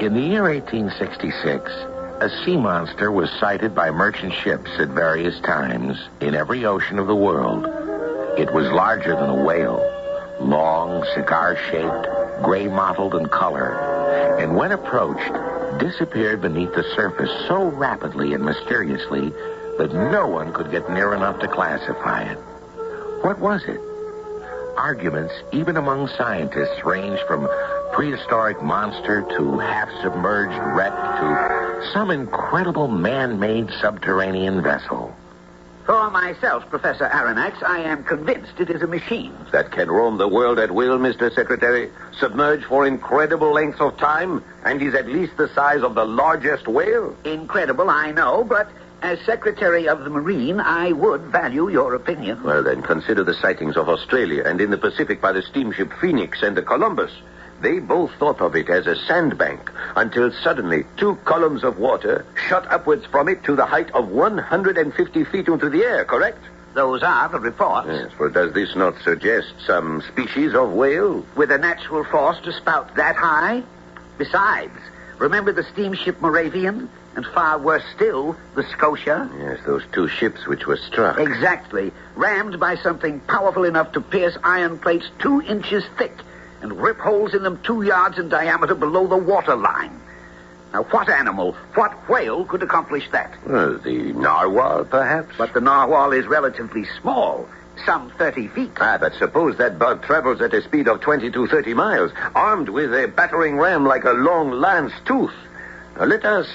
In the year 1866, a sea monster was sighted by merchant ships at various times in every ocean of the world. It was larger than a whale, long, cigar-shaped, gray-mottled in color, and when approached, disappeared beneath the surface so rapidly and mysteriously that no one could get near enough to classify it. What was it? Arguments, even among scientists, ranged from prehistoric monster to half-submerged wreck to some incredible man-made subterranean vessel. For myself, Professor Aronnax, I am convinced it is a machine. That can roam the world at will, Mr. Secretary, submerge for incredible lengths of time, and is at least the size of the largest whale? Incredible, I know, but as Secretary of the Marine, I would value your opinion. Well, then, consider the sightings of Australia and in the Pacific by the steamship Phoenix and the Columbus. They both thought of it as a sandbank until suddenly 2 columns of water shot upwards from it to the height of 150 feet into the air, correct? Those are the reports. Yes, well, does this not suggest some species of whale? With a natural force to spout that high? Besides, remember the steamship Moravian? And far worse still, the Scotia? Yes, those 2 ships which were struck. Exactly. Rammed by something powerful enough to pierce iron plates 2 inches thick and rip holes in them 2 yards in diameter below the water line. Now, what animal, what whale could accomplish that? Well, the narwhal, perhaps? But the narwhal is relatively small, some 30 feet. But suppose that bug travels at a speed of 20 to 30 miles, armed with a battering ram like a long lance tooth. Now, let us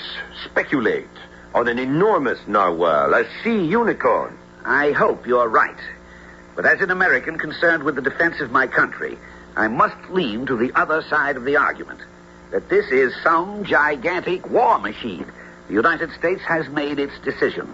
speculate on an enormous narwhal, a sea unicorn. I hope you're right. But as an American concerned with the defense of my country, I must lean to the other side of the argument, that this is some gigantic war machine. The United States has made its decision.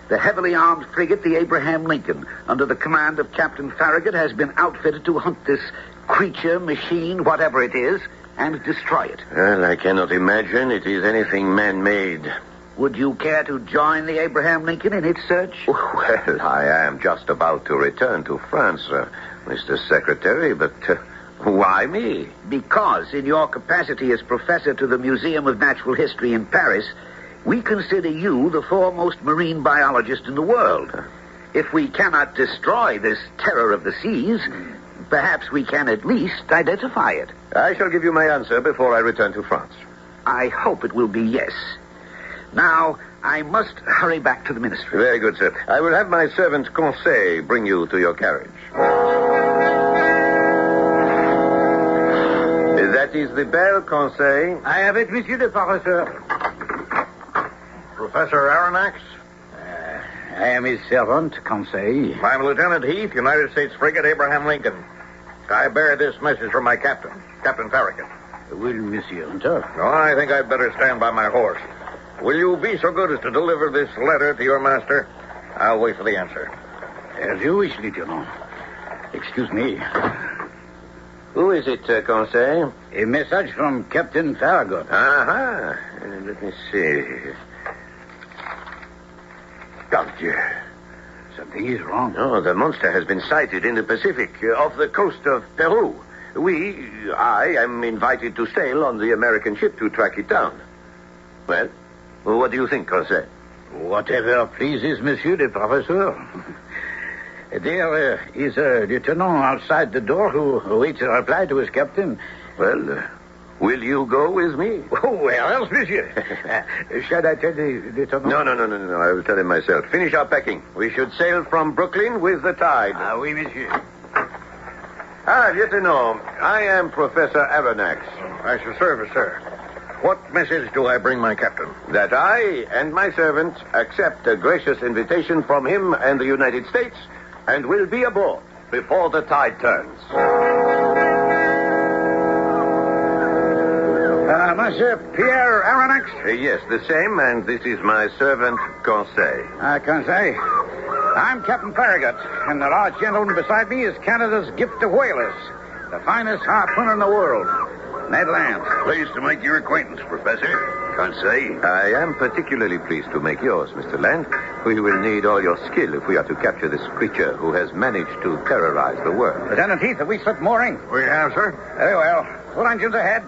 The heavily armed frigate, the Abraham Lincoln, under the command of Captain Farragut, has been outfitted to hunt this creature, machine, whatever it is, and destroy it. Well, I cannot imagine it is anything man-made. Would you care to join the Abraham Lincoln in its search? Well, I am just about to return to France, Mr. Secretary, but why me? Because in your capacity as professor to the Museum of Natural History in Paris, we consider you the foremost marine biologist in the world. If we cannot destroy this terror of the seas, perhaps we can at least identify it. I shall give you my answer before I return to France. I hope it will be yes. Now, I must hurry back to the ministry. Very good, sir. I will have my servant Conseil bring you to your carriage. That is the bell, Conseil. I have it, Monsieur le Professeur. Professor Aronnax? I am his servant, Conseil. I'm Lieutenant Heath, United States frigate Abraham Lincoln. I bear this message from my captain, Captain Farragut. Will Monsieur enter? No, I think I'd better stand by my horse. Will you be so good as to deliver this letter to your master? I'll wait for the answer. As you wish, Lieutenant. Excuse me. Who is it, Conseil? A message from Captain Farragut. Aha. Let me see. Oh, dear. Something is wrong. No, the monster has been sighted in the Pacific, off the coast of Peru. I am invited to sail on the American ship to track it down. Well, what do you think, Conseil? Whatever pleases Monsieur le Professeur. There is a lieutenant outside the door who awaits a reply to his captain. Well, will you go with me? Oh, where else, monsieur? Shall I tell the lieutenant? No. I will tell him myself. Finish our packing. We should sail from Brooklyn with the tide. Oui, monsieur. Lieutenant, I am Professor Aronnax. I shall serve, sir. What message do I bring my captain? That I and my servant accept a gracious invitation from him and the United States and will be aboard before the tide turns. Monsieur Pierre Aronnax? Yes, the same, and this is my servant, Conseil. Conseil. I'm Captain Farragut, and the large gentleman beside me is Canada's gift of whalers, the finest harpooner in the world, Ned Land. Pleased to make your acquaintance, Professor. Conseil. I am particularly pleased to make yours, Mr. Land. We will need all your skill if we are to capture this creature who has managed to terrorize the world. Lieutenant Heath, have we slipped mooring? We have, sir. Very well. Full engines ahead.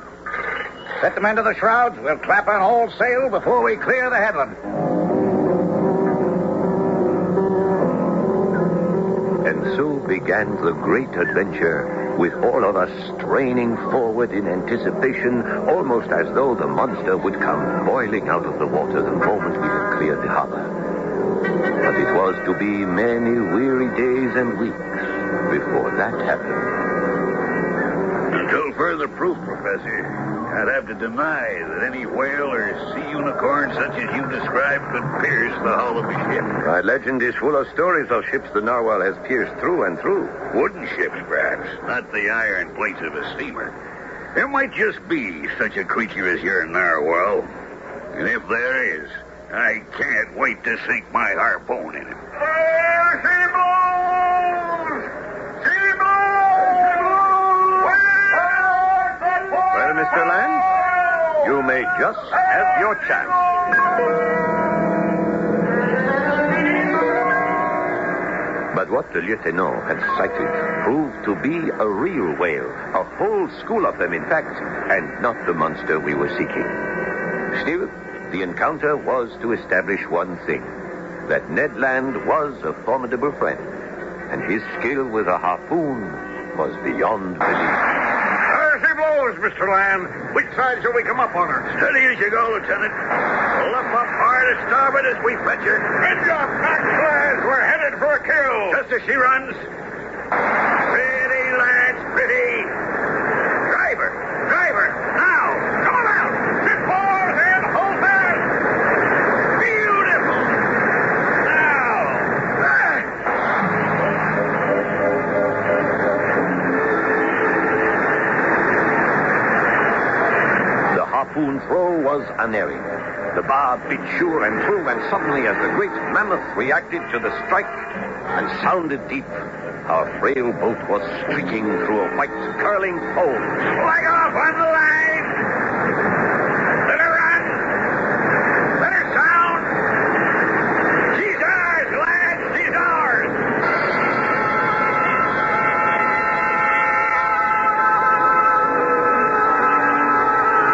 Set the men to the shrouds. We'll clap on all sail before we clear the headland. And so began the great adventure, with all of us straining forward in anticipation, almost as though the monster would come boiling out of the water the moment we had cleared the harbor. But it was to be many weary days and weeks before that happened. Until further proof, Professor, I'd have to deny that any whale or sea unicorn such as you described could pierce the hull of a ship. My legend is full of stories of ships the narwhal has pierced through and through. Wooden ships, perhaps, not the iron plates of a steamer. There might just be such a creature as your narwhal. And if there is, I can't wait to sink my harpoon in him. Well, Mr. Land, you may just have your chance. But what the lieutenant had sighted proved to be a real whale, a whole school of them, in fact, and not the monster we were seeking. Still, the encounter was to establish one thing, that Ned Land was a formidable friend, and his skill with a harpoon was beyond belief. She blows, Mr. Land. Which side shall we come up on her? Steady as you go, Lieutenant. Pull up hard to starboard as we fetch her. Good job, Max, lads. We're headed for a kill. Just as she runs. Pretty, lads, pretty. Driver, now. Come on out. Ship forward and hold fast. Beautiful. Now. Back. The harpoon throw was unerring. The bar bit sure and true, and suddenly, as the great mammoth reacted to the strike and sounded deep, our frail boat was streaking through a white, curling foam. Flag off on the line. Let her run. Let her sound. She's ours, lads. She's ours.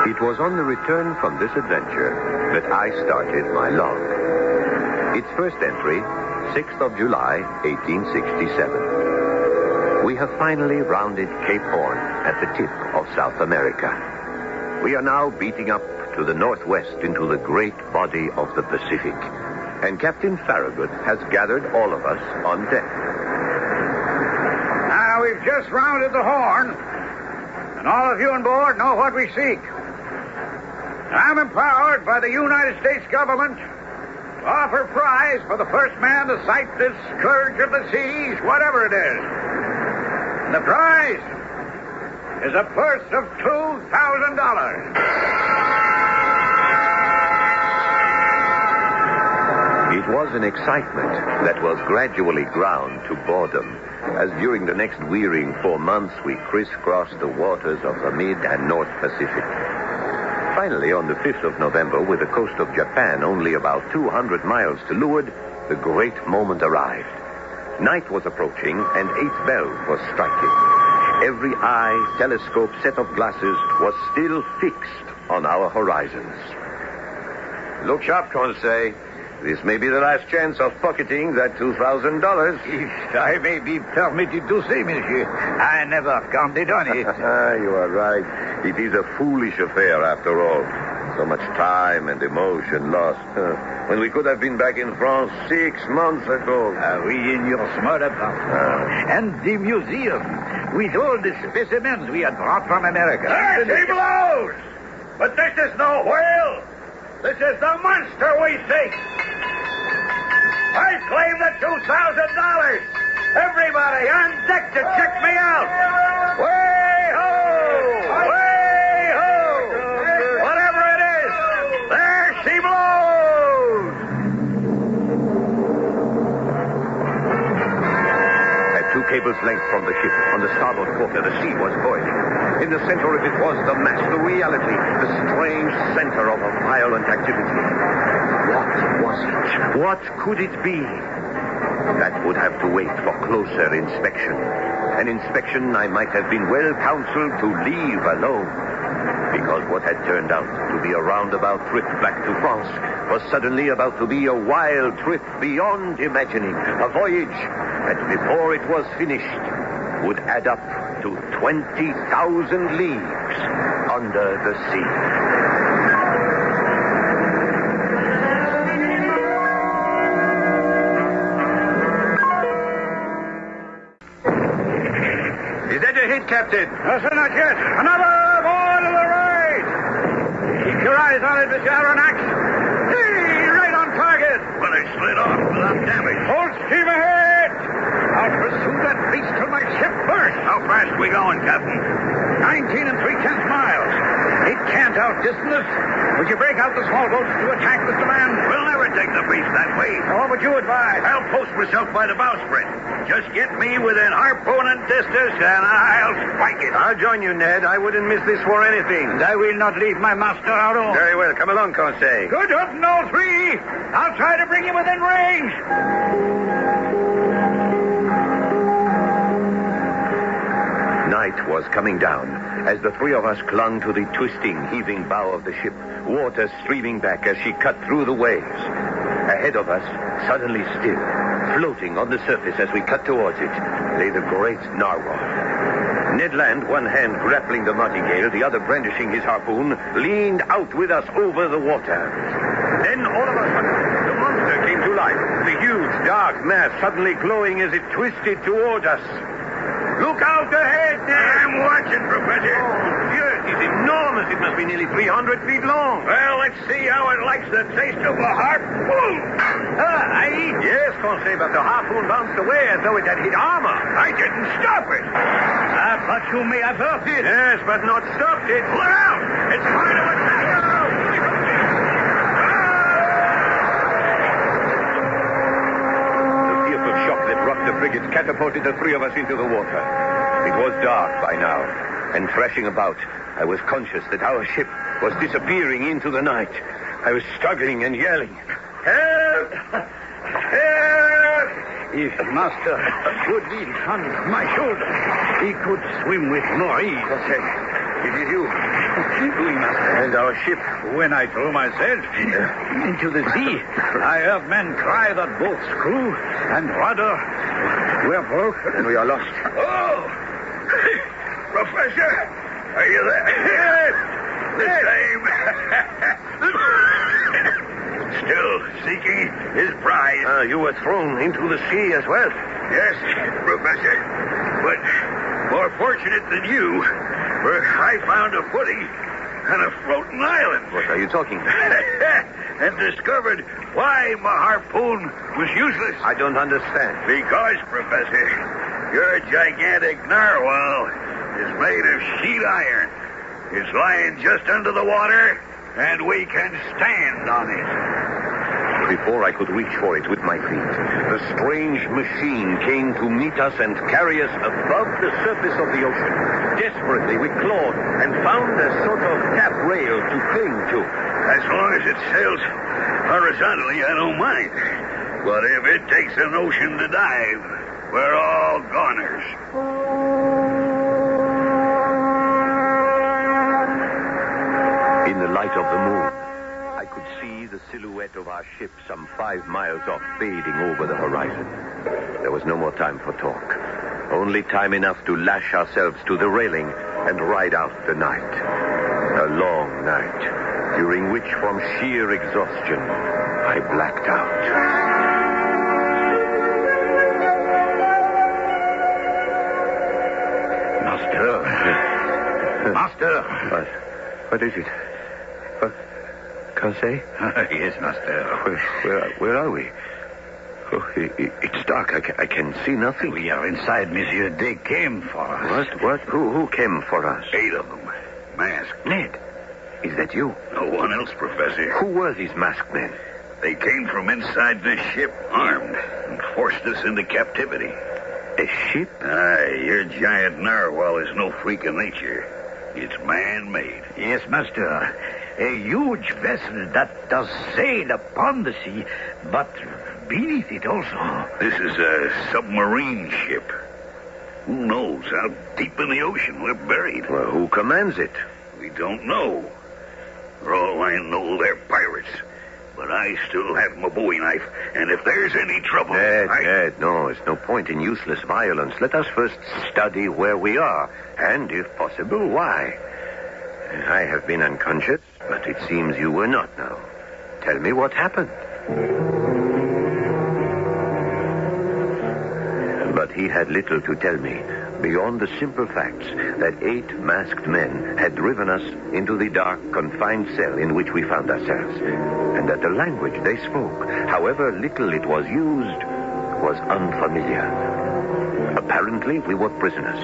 It was on the return from this adventure that I started my log. Its first entry, 6th of July, 1867. We have finally rounded Cape Horn at the tip of South America. We are now beating up to the northwest into the great body of the Pacific, and Captain Farragut has gathered all of us on deck. Now, we've just rounded the Horn, and all of you on board know what we seek. I'm empowered by the United States government to offer prize for the first man to sight this scourge of the seas, whatever it is. And the prize is a purse of $2,000. It was an excitement that was gradually ground to boredom, as during the next wearying 4 months we crisscrossed the waters of the Mid and North Pacific. Finally, on the 5th of November, with the coast of Japan only about 200 miles to leeward, the great moment arrived. Night was approaching, and 8 bells were striking. Every eye, telescope, set of glasses was still fixed on our horizons. Look sharp, Conseil. This may be the last chance of pocketing that $2,000. If I may be permitted to say, monsieur, I never counted on it. You are right. It is a foolish affair, after all. So much time and emotion lost. When we could have been back in France 6 months ago. We in your small apartment. And the museum, with all the specimens we had brought from America. There she blows! But this is no whale. This is the monster we seek. I claim the $2,000. Everybody on deck to check me out. Way ho! Way ho! Whatever it is, there she blows. At 2 cables' length from the ship, on the starboard quarter, the sea was boiling. In the center of it was the mass, the reality, the strange center of a violent activity. What was it? What could it be? That would have to wait for closer inspection. An inspection I might have been well counseled to leave alone. Because What had turned out to be a roundabout trip back to France was suddenly about to be a wild trip beyond imagining. A voyage that, before it was finished, would add up to 20,000 leagues under the sea. Is that a hit, Captain? No, sir, not yet. Another ball to the right. Keep your eyes on it, Mr. Aronnax. Hey, right on target. But I slid off without damage. Hold steam ahead. I'll pursue that beast till my ship bursts. How fast are we going, Captain? 19 3/10 miles. It can't outdistance us. Would you break out the small boats to attack, Mr. Man? We'll never take the beast that way. What would you advise? I'll post myself by the bowsprit. Just get me within harpooning distance, and I'll spike it. I'll join you, Ned. I wouldn't miss this for anything. And I will not leave my master out alone. Very well. Come along, Conseil. Good hunting, all three. I'll try to bring you within range. Night was coming down as the three of us clung to the twisting, heaving bow of the ship, water streaming back as she cut through the waves. Ahead of us, suddenly still, floating on the surface as we cut towards it, lay the great narwhal. Ned Land, one hand grappling the martingale, the other brandishing his harpoon, leaned out with us over the water. Then, all of a sudden, the monster came to life, the huge, dark mass suddenly glowing as it twisted toward us. Look out ahead, Ned! I'm watching, Professor. Oh, yes, it's enormous. It must be nearly 300 feet long. Well, let's see how it likes the taste of a harpoon. Aye? Yes, Conseil, but the harpoon bounced away as though it had hit armor. I didn't stop it. But you may have hurt it. Yes, but not stopped it. Look out! It's trying to attack us. The fearful shock that rocked the frigate catapulted the three of us into the water. It was dark by now, and thrashing about, I was conscious that our ship was disappearing into the night. I was struggling and yelling, "Help! Help!" If Master could be on my shoulder, he could swim with more ease. Okay. It is you. Oui, Master. And our ship. When I threw myself into the sea, I heard men cry that both screw and rudder were broken. And we are lost. Oh! Professor, are you there? Yes! The same. Still seeking his prize. You were thrown into the sea as well. Yes, Professor. But more fortunate than you, for I found a footing on a floating island. What are you talking about? And discovered why my harpoon was useless. I don't understand. Because, Professor, your gigantic narwhal is made of sheet iron. It's lying just under the water, and we can stand on it. Before I could reach for it with my feet, the strange machine came to meet us and carry us above the surface of the ocean. Desperately, we clawed and found a sort of tap rail to cling to. As long as it sails horizontally, I don't mind. But if it takes an ocean to dive, we're all goners. In the light of the moon, I could see the silhouette of our ship some 5 miles off, fading over the horizon. There was no more time for talk. Only time enough to lash ourselves to the railing and ride out the night. A long night, during which, from sheer exhaustion, I blacked out. Master. What is it? Conseil? Yes, Master. Where are we? Oh, it's dark. I can see nothing. We are inside, Monsieur. They came for us. What? Who came for us? 8 of them. Masked. Ned, is that you? No one else, Professor. Who were these masked men? They came from inside the ship, armed, and forced us into captivity. A ship? Aye, your giant narwhal is no freak of nature. It's man-made. Yes, Master. A huge vessel that does sail upon the sea, but beneath it also. This is a submarine ship. Who knows how deep in the ocean we're buried? Well, who commands it? We don't know. For all I know, they're pirates. But I still have my bowie knife, and if there's any trouble... Ned, no, it's no point in useless violence. Let us first study where we are, and, if possible, why. I have been unconscious, but it seems you were not now. Tell me what happened. But he had little to tell me, beyond the simple facts that 8 masked men had driven us into the dark, confined cell in which we found ourselves, and that the language they spoke, however little it was used, was unfamiliar. Apparently, we were prisoners.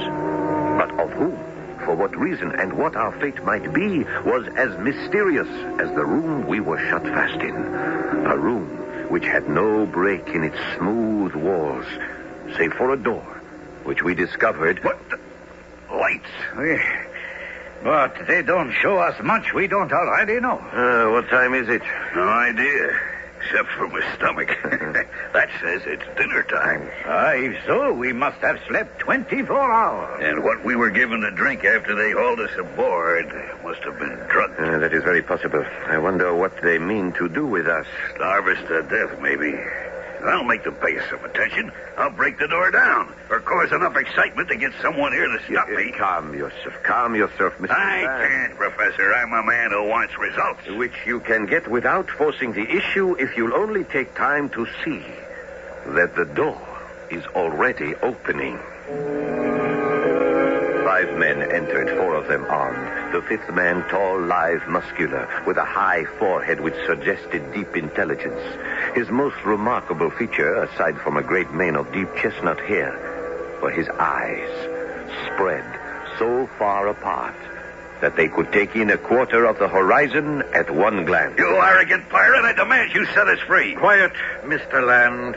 But of whom, for what reason, and what our fate might be was as mysterious as the room we were shut fast in. A room which had no break in its smooth walls, save for a door, which we discovered... What? Lights. But they don't show us much we don't already know. What time is it? No idea. Except for my stomach. That says it's dinner time. If so, we must have slept 24 hours. And what we were given to drink after they hauled us aboard must have been drugged. That is very possible. I wonder what they mean to do with us. Starve us to death, maybe. I'll make them pay us some attention. I'll break the door down, or cause enough excitement to get someone here to stop me. Calm yourself, Mr. I can't, Professor. I'm a man who wants results. Which you can get without forcing the issue if you'll only take time to see that the door is already opening. 5 men entered, 4 of them armed. The 5th man, tall, lithe, muscular, with a high forehead which suggested deep intelligence. His most remarkable feature, aside from a great mane of deep chestnut hair, were his eyes, spread so far apart that they could take in a quarter of the horizon at one glance. You arrogant pirate, I demand you set us free. Quiet, Mr. Land.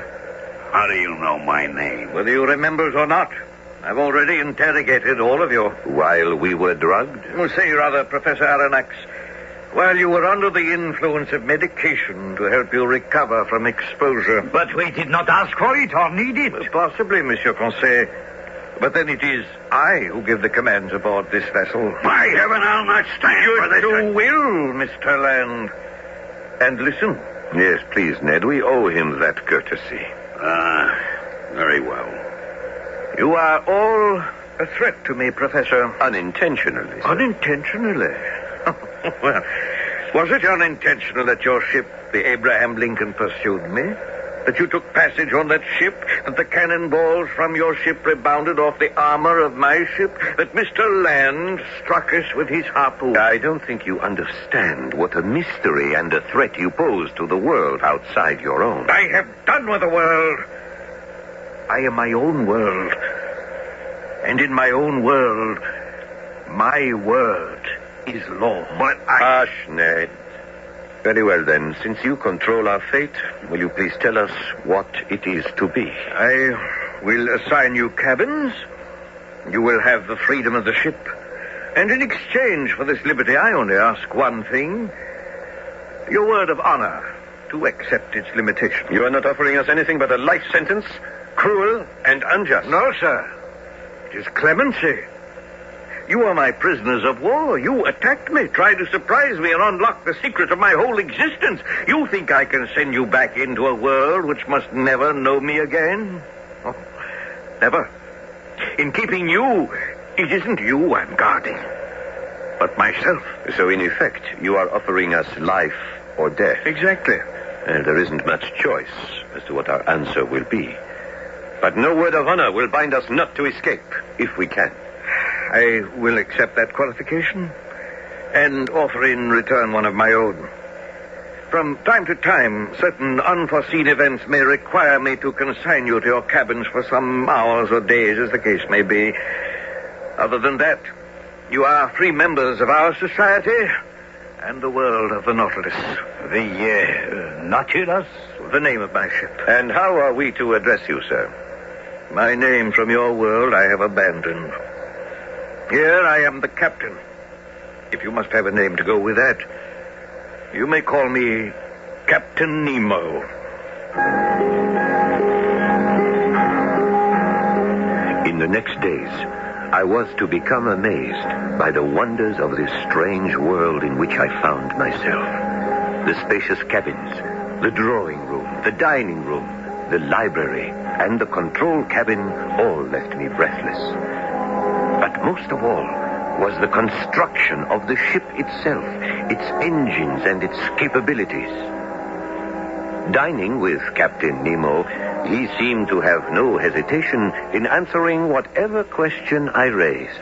How do you know my name? Whether you remember it or not, I've already interrogated all of you. While we were drugged? Say rather, Professor Aronnax, while you were under the influence of medication to help you recover from exposure. But we did not ask for it or need it. Possibly, Monsieur Conseil. But then it is I who give the commands aboard this vessel. By heaven, I'll not stand for this. You will, Mr. Land. And listen. Yes, please, Ned. We owe him that courtesy. Very well. You are all a threat to me, Professor. Unintentionally, sir. Unintentionally? Well, was it unintentional that your ship, the Abraham Lincoln, pursued me? That you took passage on that ship? That the cannonballs from your ship rebounded off the armor of my ship? That Mr. Land struck us with his harpoon? I don't think you understand what a mystery and a threat you pose to the world outside your own. I have done with the world. I am my own world. And in my own world, my word is law. But Hush, Ned. Very well, then. Since you control our fate, will you please tell us what it is to be? I will assign you cabins. You will have the freedom of the ship. And in exchange for this liberty, I only ask one thing. Your word of honor to accept its limitations. You are not offering us anything but a life sentence? Cruel and unjust. No, sir. It is clemency. You are my prisoners of war. You attacked me, tried to surprise me, and unlock the secret of my whole existence. You think I can send you back into a world which must never know me again? Oh, never. In keeping you, it isn't you I'm guarding, but myself. So, in effect, you are offering us life or death. Exactly. And there isn't much choice as to what our answer will be. But no word of honor will bind us not to escape, if we can. I will accept that qualification and offer in return one of my own. From time to time, certain unforeseen events may require me to consign you to your cabins for some hours or days, as the case may be. Other than that, you are free members of our society and the world of the Nautilus. The Nautilus? The name of my ship. And how are we to address you, sir? My name from your world I have abandoned. Here I am the captain. If you must have a name to go with that, you may call me Captain Nemo. In the next days, I was to become amazed by the wonders of this strange world in which I found myself. The spacious cabins, the drawing room, the dining room, the library, and the control cabin all left me breathless. But most of all was the construction of the ship itself, its engines and its capabilities. Dining with Captain Nemo, he seemed to have no hesitation in answering whatever question I raised.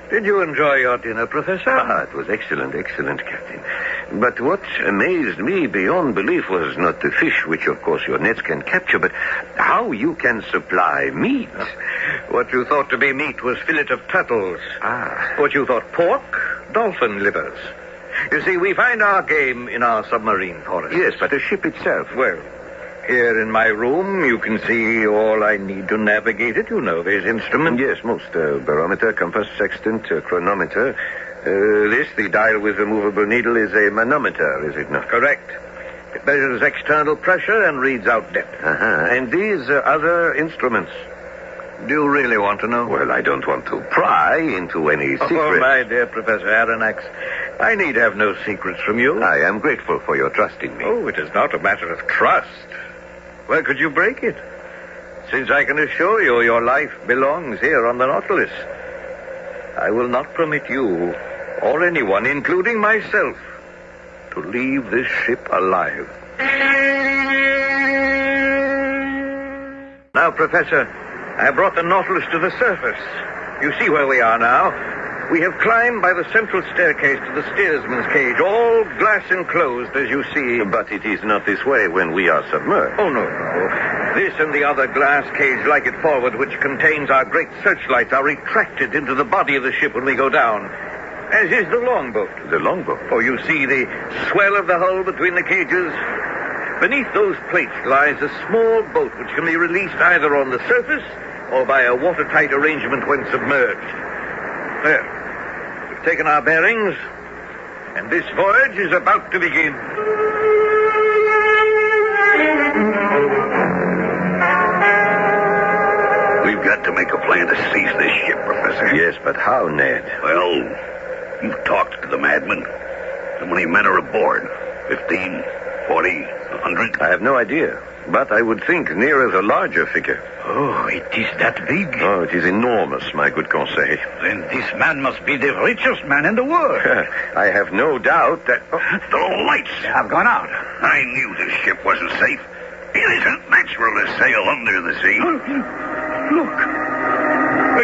Did you enjoy your dinner, Professor? It was excellent, Captain. But what amazed me beyond belief was not the fish, which of course your nets can capture, but how you can supply meat. What you thought to be meat was fillet of turtles. What you thought pork, dolphin livers. You see, we find our game in our submarine forest. Yes, but the ship itself. Well, here in my room, you can see all I need to navigate it. You know these instruments. Yes, most. Barometer, compass, sextant, chronometer. The dial with the movable needle, is a manometer, is it not? Correct. It measures external pressure and reads out depth. And these other instruments? Do you really want to know? Well, I don't want to pry into any secrets. Oh, my dear Professor Aronnax, I need have no secrets from you. I am grateful for your trust in me. Oh, it is not a matter of trust. Where could you break it? Since I can assure you your life belongs here on the Nautilus. I will not permit you, or anyone, including myself, to leave this ship alive. Now, Professor, I brought the Nautilus to the surface. You see where we are now. We have climbed by the central staircase to the steersman's cage, all glass enclosed, as you see. But it is not this way when we are submerged. Oh, no. This and the other glass cage like it forward, which contains our great searchlights, are retracted into the body of the ship when we go down, as is the longboat. The longboat? Oh, you see the swell of the hull between the cages? Beneath those plates lies a small boat which can be released either on the surface or by a watertight arrangement when submerged. There. We've taken our bearings, and this voyage is about to begin. We've got to make a plan to seize this ship, Professor. Yes, but how, Ned? Well, you've talked to the madmen. How many men are aboard? 15, 40, 100? I have no idea, but I would think nearer the larger figure. Oh, it is that big? Oh, it is enormous, my good Conseil. Then this man must be the richest man in the world. I have no doubt that... The lights have gone out. I knew this ship wasn't safe. It isn't natural to sail under the sea. Look.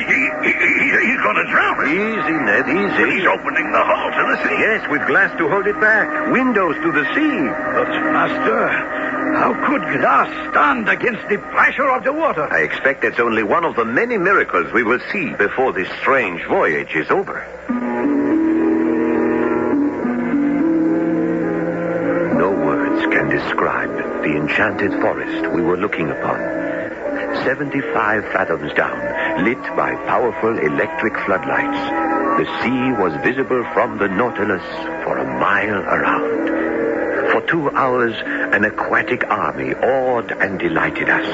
He's going to drown us. Easy, Ned, easy. He's opening the hull to the sea. Yes, with glass to hold it back. Windows to the sea. But, Master, how could glass stand against the pressure of the water? I expect that's only one of the many miracles we will see before this strange voyage is over. No words can describe the enchanted forest we were looking upon. 75 fathoms down, lit by powerful electric floodlights, the sea was visible from the Nautilus for a mile around. For 2 hours, an aquatic army awed and delighted us.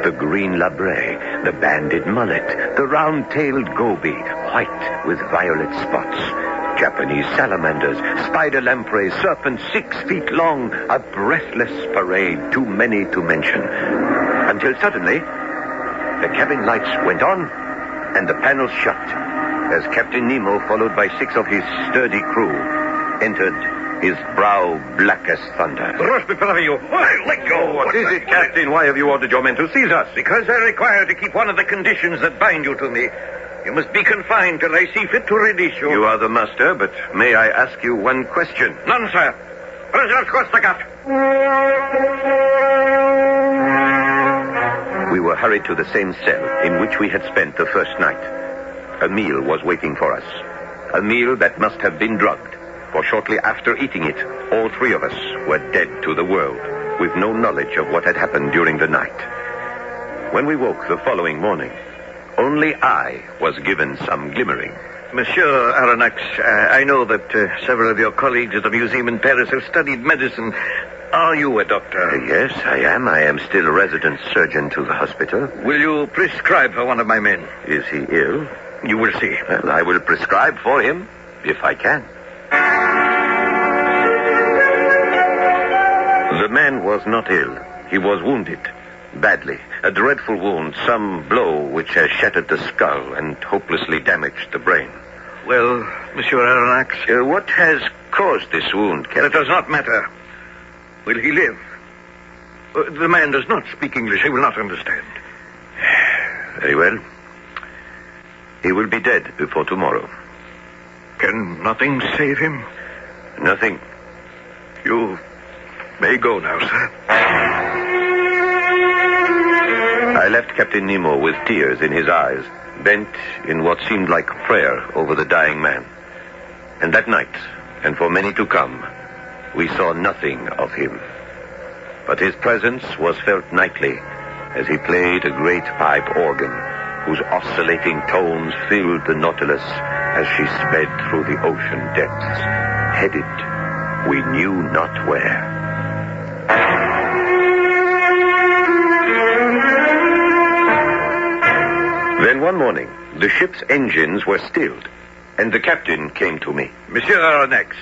The green labret, the banded mullet, the round-tailed goby, white with violet spots, Japanese salamanders, spider lampreys, serpents 6 feet long, a breathless parade too many to mention. Until suddenly, the cabin lights went on, and the panels shut, as Captain Nemo, followed by 6 of his sturdy crew, entered, his brow black as thunder. Rush before you. Hey, let go. What is it, Captain? Why have you ordered your men to seize us? Because I require to keep one of the conditions that bind you to me. You must be confined till I see fit to release you. You are the master, but may I ask you one question? None, sir. Prisoner Kostagat. We were hurried to the same cell in which we had spent the first night. A meal was waiting for us. A meal that must have been drugged, for shortly after eating it, all 3 of us were dead to the world, with no knowledge of what had happened during the night. When we woke the following morning, only I was given some glimmering. Monsieur Aronnax, I know that several of your colleagues at the museum in Paris have studied medicine. Are you a doctor? Yes, I am. I am still resident surgeon to the hospital. Will you prescribe for one of my men? Is he ill? You will see. Well, I will prescribe for him, if I can. The man was not ill. He was wounded. Badly. A dreadful wound. Some blow which has shattered the skull and hopelessly damaged the brain. Well, Monsieur Aronnax? What has caused this wound, Captain? It does not matter. Will he live? The man does not speak English. He will not understand. Very well. He will be dead before tomorrow. Can nothing save him? Nothing. You may go now, sir. I left Captain Nemo with tears in his eyes, bent in what seemed like prayer over the dying man. And that night, and for many to come, we saw nothing of him. But his presence was felt nightly as he played a great pipe organ whose oscillating tones filled the Nautilus as she sped through the ocean depths, headed we knew not where. Then one morning, the ship's engines were stilled, and the captain came to me. Monsieur Aronnax,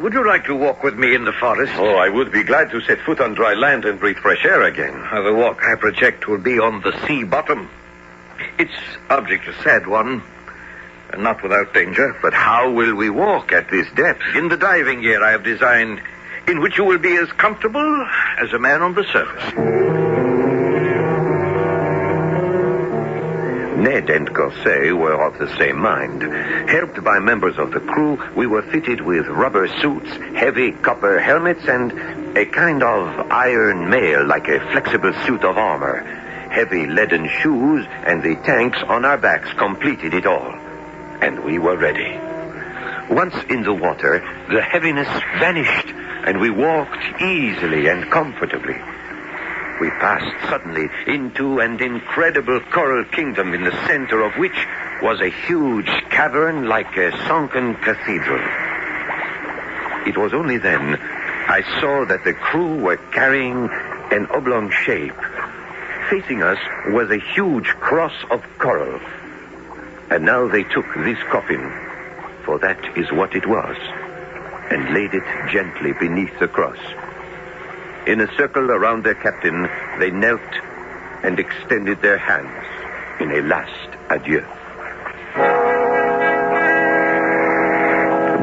would you like to walk with me in the forest? Oh, I would be glad to set foot on dry land and breathe fresh air again. The walk, I project, will be on the sea bottom. Its object a sad one, and not without danger. But how will we walk at this depth? In the diving gear I have designed, in which you will be as comfortable as a man on the surface. Ned and Corset were of the same mind. Helped by members of the crew, we were fitted with rubber suits, heavy copper helmets, and a kind of iron mail like a flexible suit of armor. Heavy leaden shoes and the tanks on our backs completed it all. And we were ready. Once in the water, the heaviness vanished, and we walked easily and comfortably. We passed suddenly into an incredible coral kingdom in the center of which was a huge cavern like a sunken cathedral. It was only then I saw that the crew were carrying an oblong shape. Facing us was a huge cross of coral. And now they took this coffin, for that is what it was, and laid it gently beneath the cross. In a circle around their captain, they knelt and extended their hands in a last adieu.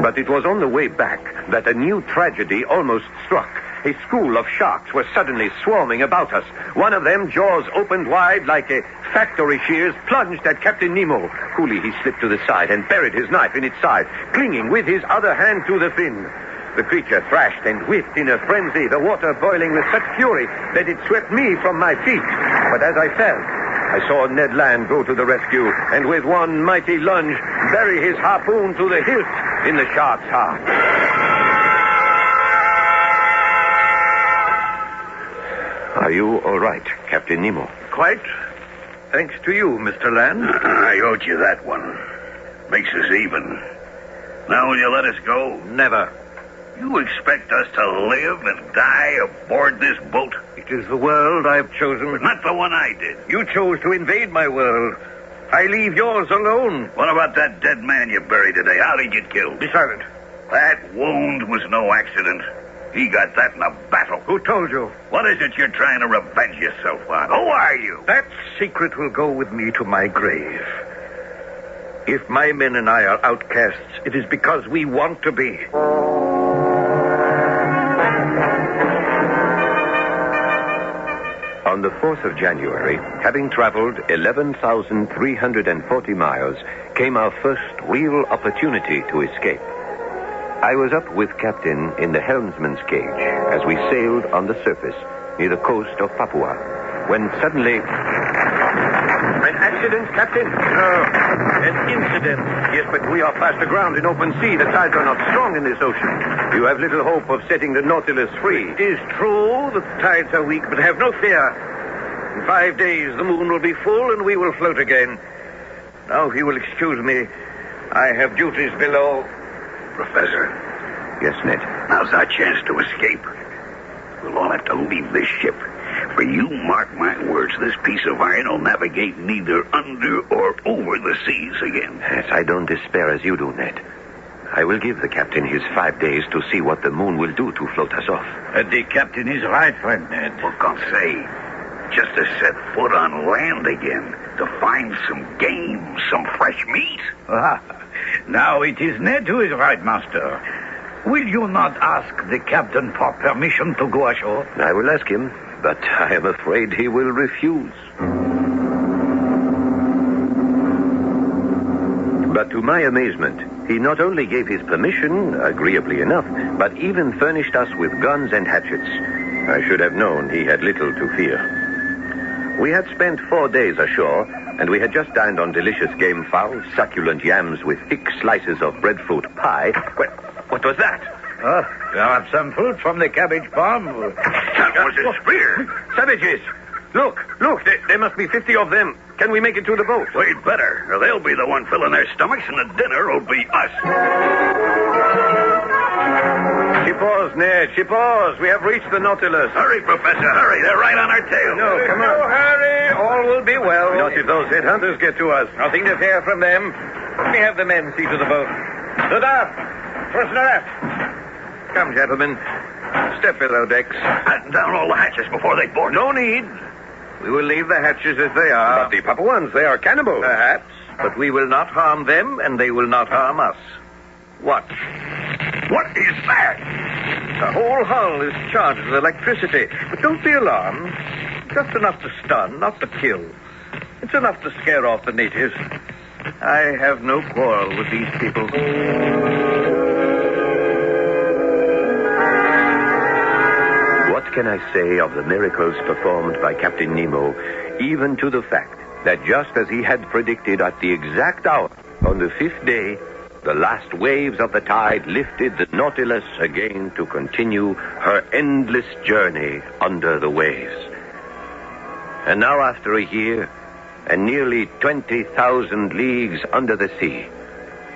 But it was on the way back that a new tragedy almost struck. A school of sharks were suddenly swarming about us. One of them, jaws opened wide like a factory shears, plunged at Captain Nemo. Coolly he slipped to the side and buried his knife in its side, clinging with his other hand to the fin. The creature thrashed and whipped in a frenzy, the water boiling with such fury that it swept me from my feet. But as I fell, I saw Ned Land go to the rescue and with one mighty lunge bury his harpoon to the hilt in the shark's heart. Are you all right, Captain Nemo? Quite. Thanks to you, Mr. Land. I owed you that one. Makes us even. Now will you let us go? Never. You expect us to live and die aboard this boat? It is the world I've chosen. But not the one I did. You chose to invade my world. I leave yours alone. What about that dead man you buried today? How'd he get killed? Be silent. That wound was no accident. He got that in a battle. Who told you? What is it you're trying to revenge yourself on? Who are you? That secret will go with me to my grave. If my men and I are outcasts, it is because we want to be. On the 4th of January, having traveled 11,340 miles, came our first real opportunity to escape. I was up with Captain in the helmsman's cage as we sailed on the surface near the coast of Papua, when suddenly... An accident, Captain? No, an incident. Yes, but we are fast aground in open sea. The tides are not strong in this ocean. You have little hope of setting the Nautilus free. It is true that the tides are weak, but have no fear. In 5 days, the moon will be full and we will float again. Now, if you will excuse me, I have duties below. Professor. Yes, Ned. Now's our chance to escape. We'll all have to leave this ship. For you mark my words, this piece of iron will navigate neither under or over the seas again. Yes, I don't despair as you do, Ned. I will give the captain his 5 days to see what the moon will do to float us off. The captain is right, friend Ned. For God's sake, just to set foot on land again, to find some game, some fresh meat. Now it is Ned who is right, master. Will you not ask the captain for permission to go ashore? I will ask him, but I am afraid he will refuse. But to my amazement, he not only gave his permission, agreeably enough, but even furnished us with guns and hatchets. I should have known he had little to fear. We had spent 4 days ashore, and we had just dined on delicious game fowl, succulent yams with thick slices of breadfruit pie. What was that? You have some fruit from the cabbage farm. That was a spear. Savages! Look, there must be 50 of them. Can we make it to the boat? We'd better, or they'll be the one filling their stomachs, and the dinner will be us. Ship oars, Ned, ship oars. We have reached the Nautilus. Hurry, Professor, hurry. They're right on our tail. No, come on. No hurry. All will be well. Not if those headhunters get to us. Nothing to fear from them. Let me have the men see to the boat. To the aft. Person aft. Come, gentlemen. Step below decks. Batten down all the hatches before they board. No need. We will leave the hatches as they are. But the Papuans, they are cannibals. Perhaps, but we will not harm them, and they will not harm us. Watch. What is that? The whole hull is charged with electricity. But don't be alarmed. Just enough to stun, not to kill. It's enough to scare off the natives. I have no quarrel with these people. What can I say of the miracles performed by Captain Nemo, even to the fact that just as he had predicted at the exact hour, on the 5th day, the last waves of the tide lifted the Nautilus again to continue her endless journey under the waves. And now, after a year and nearly 20,000 leagues under the sea,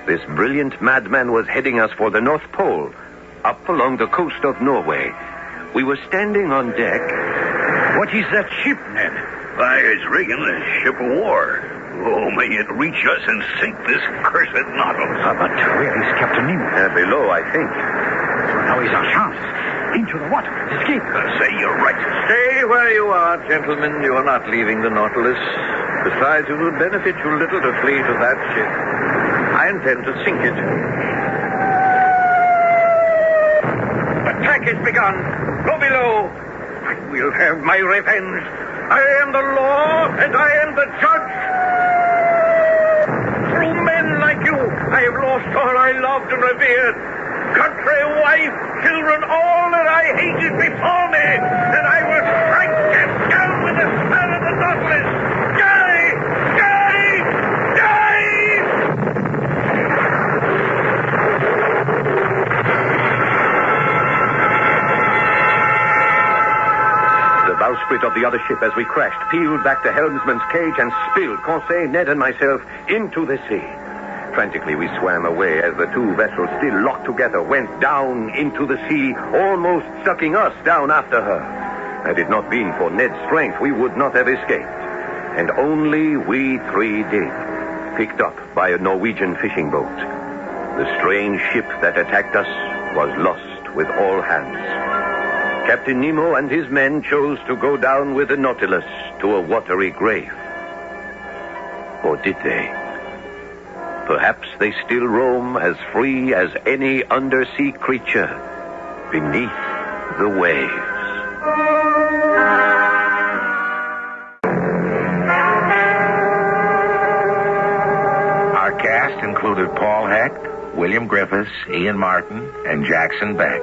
this brilliant madman was heading us for the North Pole, up along the coast of Norway. We were standing on deck. What is that ship, Ned? Why, it's rigging a ship of war. Oh, may it reach us and sink this cursed Nautilus. But where is Captain Nemo? Below, I think. So now is our chance. Into the water. Escape. Say you're right. Stay where you are, gentlemen. You are not leaving the Nautilus. Besides, it would benefit you little to flee to that ship. I intend to sink it. Attack is begun. Go below. I will have my revenge. I am the law, and I am the judge. Through men like you, I have lost all I loved and revered. Country, wife, children, all that I hated before me. And I will strike them down with the spell of the Nautilus. Die! Die! Die! The bowsprit of the other ship, as we crashed, peeled back the helmsman's cage and spilled Conseil, Ned, and myself into the sea. Frantically, we swam away as the two vessels, still locked together, went down into the sea, almost sucking us down after her. Had it not been for Ned's strength, we would not have escaped. And only we three did, picked up by a Norwegian fishing boat. The strange ship that attacked us was lost with all hands. Captain Nemo and his men chose to go down with the Nautilus to a watery grave. Or did they? Perhaps they still roam as free as any undersea creature beneath the waves. Our cast included Paul Hecht, William Griffiths, Ian Martin, and Jackson Beck.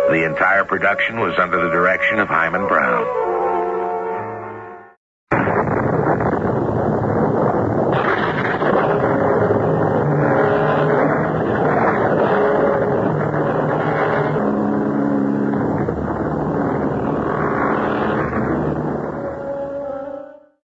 The entire production was under the direction of Hyman Brown.